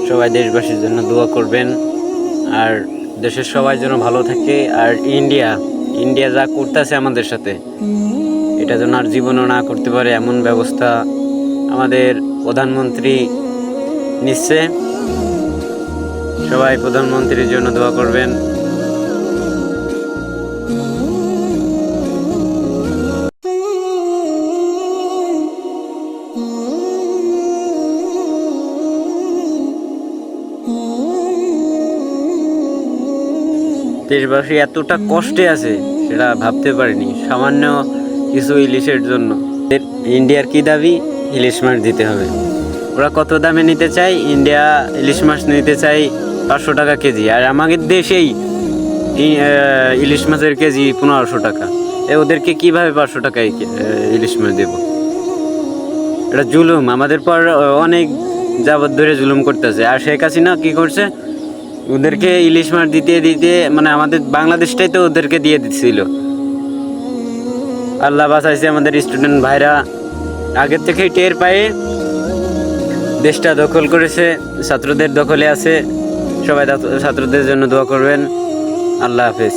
সবাই দেশবাসীর জন্য দোয়া করবেন, আর দেশের সবাই যেন ভালো থাকে। আর ইন্ডিয়া যা করতেছে আমাদের সাথে, এটা যেন আর জীবনও না করতে পারে এমন ব্যবস্থা আমাদের প্রধানমন্ত্রী নিচ্ছে। সবাই প্রধানমন্ত্রীর জন্য দোয়া করবেন। দেশবাসী এতটা কষ্টে আছে সেটা ভাবতে পারিনি, সামান্য কিছু ইলিশের জন্য। ইন্ডিয়ার কি দাবি? ইলিশ মাছ দিতে হবে। ওরা কত দামে নিতে চায়? ইন্ডিয়া ইলিশ মাছ নিতে চাই 500 টাকা কেজি, আর আমাদের দেশেই ইলিশ মাছের কেজি 1500 টাকা। ওদেরকে কিভাবে 500 টাকায় ইলিশ মাছ দেব? এটা জুলুম, আমাদের পর অনেক যাবত ধরে জুলুম করতেছে। আর শেখ হাসিনা কি করছে? ওদেরকে ইলিশ মাছ দিতে দিতে মানে আমাদের বাংলাদেশটাই তো ওদেরকে দিয়ে দিচ্ছিল। আল্লাহ বাঁচাইছে, আমাদের স্টুডেন্ট ভাইরা আগের থেকেই টের পায়ে দেশটা দখল করেছে, ছাত্রদের দখলে আছে। সবাই ছাত্রদের জন্য দোয়া করবেন। আল্লাহ হাফেজ।